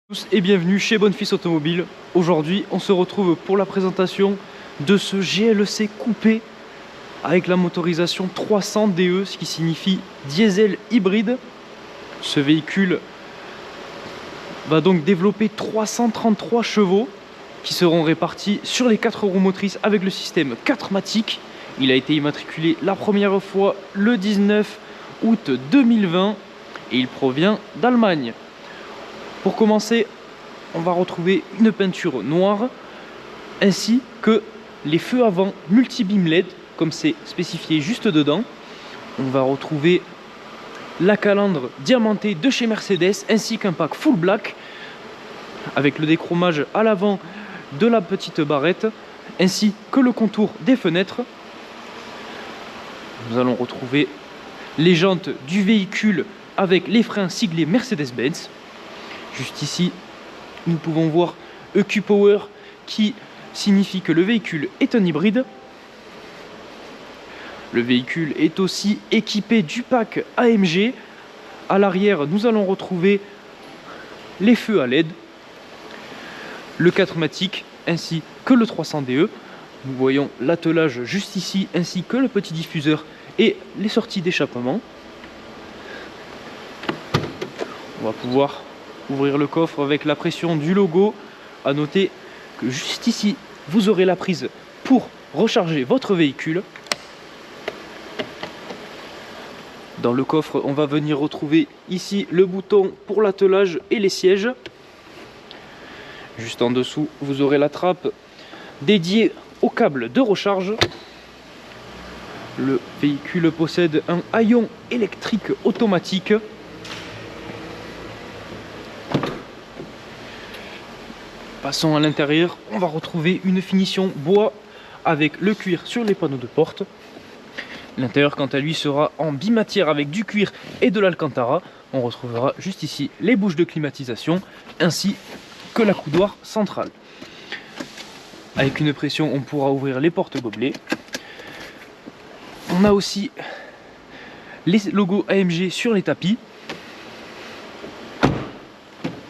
Tous et bienvenue chez Bonfils Automobile. Aujourd'hui, on se retrouve pour la présentation de ce GLC coupé avec la motorisation 300 DE, ce qui signifie diesel hybride. Ce véhicule va donc développer 333 chevaux qui seront répartis sur les 4 roues motrices avec le système 4MATIC. Il a été immatriculé la première fois le 19 août 2020 et il provient d'Allemagne. Pour commencer, on va retrouver une peinture noire ainsi que les feux avant multi-beam LED comme c'est spécifié juste dedans. On va retrouver la calandre diamantée de chez Mercedes ainsi qu'un pack full black avec le déchromage à l'avant de la petite barrette ainsi que le contour des fenêtres. Nous allons retrouver les jantes du véhicule avec les freins siglés Mercedes-Benz. Juste ici, nous pouvons voir EQ Power qui signifie que le véhicule est un hybride. Le véhicule est aussi équipé du pack AMG. À l'arrière, nous allons retrouver les feux à LED, le 4MATIC ainsi que le 300 DE. Nous voyons l'attelage juste ici ainsi que le petit diffuseur et les sorties d'échappement. On va pouvoir ouvrir le coffre avec la pression du logo. À noter que juste ici, vous aurez la prise pour recharger votre véhicule. Dans le coffre, on va venir retrouver ici le bouton pour l'attelage et les sièges. Juste en dessous, vous aurez la trappe dédiée au câble de recharge. Le véhicule possède un haillon électrique automatique. Passons à l'intérieur, on va retrouver une finition bois avec le cuir sur les panneaux de porte. L'intérieur quant à lui sera en bimatière avec du cuir et de l'alcantara. On retrouvera juste ici les bouches de climatisation ainsi que la coudoir centrale. Avec une pression, on pourra ouvrir les portes gobelets. On a aussi les logos AMG sur les tapis.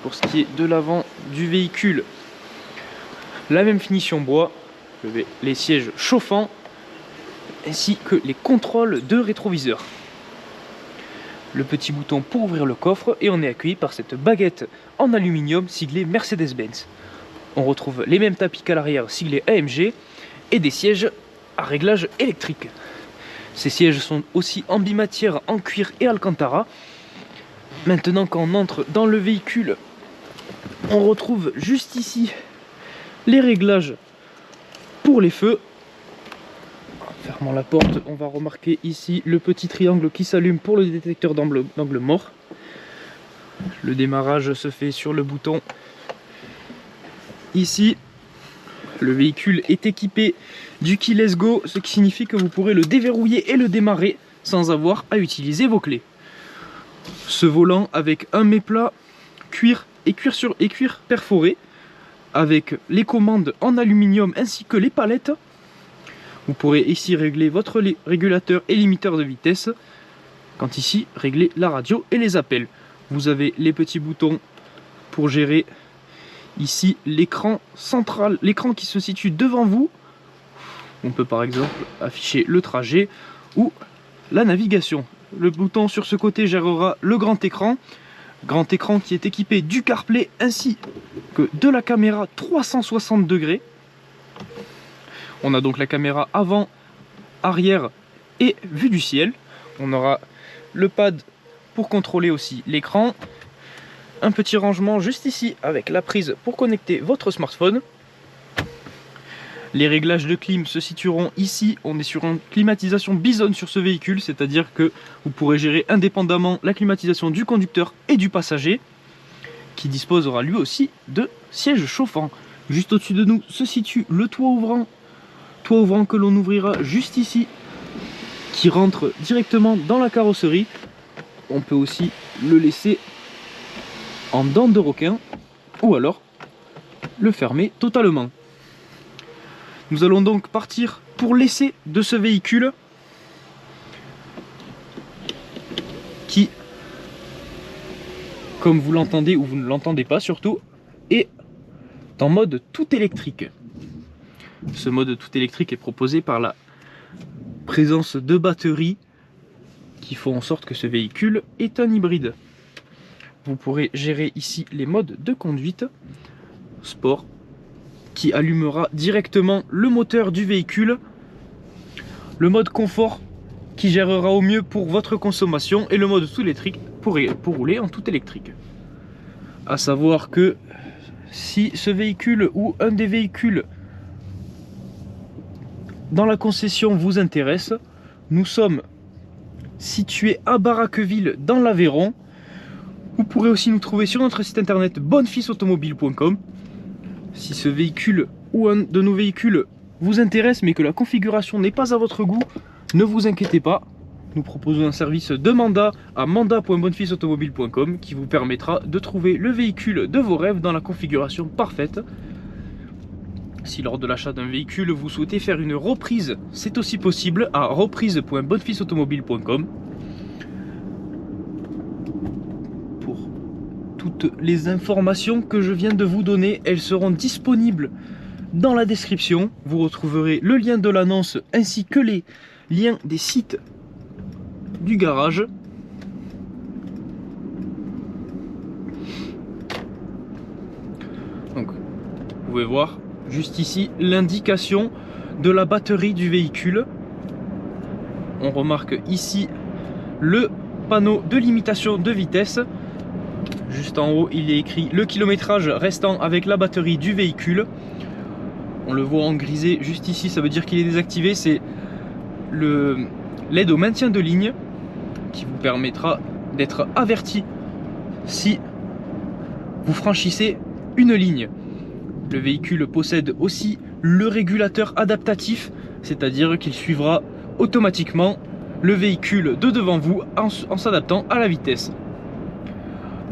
Pour ce qui est de l'avant du véhicule, la même finition bois, les sièges chauffants ainsi que les contrôles de rétroviseur. Le petit bouton pour ouvrir le coffre et on est accueilli par cette baguette en aluminium siglée Mercedes-Benz. On retrouve les mêmes tapis qu'à l'arrière siglés AMG et des sièges à réglage électrique. Ces sièges sont aussi en bimatière en cuir et alcantara. Maintenant, quand on entre dans le véhicule, on retrouve juste ici les réglages pour les feux. En fermant la porte, on va remarquer ici le petit triangle qui s'allume pour le détecteur d'angle mort. Le démarrage se fait sur le bouton ici. Le véhicule est équipé du Keyless Go, ce qui signifie que vous pourrez le déverrouiller et le démarrer sans avoir à utiliser vos clés. Ce volant avec un méplat cuir et cuir perforé avec les commandes en aluminium ainsi que les palettes. Vous pourrez ici régler votre régulateur et limiteur de vitesse. Quand ici, régler la radio et les appels. Vous avez les petits boutons pour gérer ici l'écran central, l'écran qui se situe devant vous. On peut par exemple afficher le trajet ou la navigation. Le bouton sur ce côté gérera le grand écran qui est équipé du CarPlay ainsi que de la caméra 360 degrés. On a donc la caméra avant, arrière et vue du ciel. On aura le pad pour contrôler aussi l'écran. Un petit rangement juste ici avec la prise pour connecter votre smartphone. Les réglages de clim se situeront ici. On est sur une climatisation Bison sur ce véhicule, c'est-à-dire que vous pourrez gérer indépendamment la climatisation du conducteur et du passager, qui disposera lui aussi de sièges chauffants. Juste au-dessus de nous se situe le toit ouvrant que l'on ouvrira juste ici, qui rentre directement dans la carrosserie. On peut aussi le laisser en dents de requin ou alors le fermer totalement. Nous allons donc partir pour l'essai de ce véhicule qui, comme vous l'entendez ou vous ne l'entendez pas surtout, est en mode tout électrique. Ce mode tout électrique est proposé par la présence de batteries qui font en sorte que ce véhicule est un hybride. Vous pourrez gérer ici les modes de conduite, sport, qui allumera directement le moteur du véhicule, le mode confort qui gérera au mieux pour votre consommation et le mode tout électrique pour rouler en tout électrique. À savoir que si ce véhicule ou un des véhicules dans la concession vous intéresse, nous sommes situés à Baraqueville dans l'Aveyron. Vous pourrez aussi nous trouver sur notre site internet bonnefilsautomobile.com. Si ce véhicule ou un de nos véhicules vous intéresse mais que la configuration n'est pas à votre goût, ne vous inquiétez pas. Nous proposons un service de mandat à mandat.bonnefilsautomobile.com qui vous permettra de trouver le véhicule de vos rêves dans la configuration parfaite. Si lors de l'achat d'un véhicule vous souhaitez faire une reprise, c'est aussi possible à reprise.bonnefilsautomobile.com. Pour toutes les informations que je viens de vous donner, elles seront disponibles dans la description. Vous retrouverez le lien de l'annonce ainsi que les liens des sites du garage. Donc, vous pouvez voir juste ici l'indication de la batterie du véhicule. On remarque ici le panneau de limitation de vitesse. Juste en haut, il est écrit le kilométrage restant avec la batterie du véhicule. On le voit en grisé juste ici, ça veut dire qu'il est désactivé. C'est l'aide au maintien de ligne qui vous permettra d'être averti si vous franchissez une ligne. Le véhicule possède aussi le régulateur adaptatif, c'est-à-dire qu'il suivra automatiquement le véhicule de devant vous en s'adaptant à la vitesse.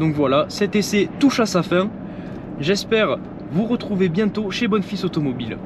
Donc voilà, cet essai touche à sa fin. J'espère vous retrouver bientôt chez Bonnefils Automobile.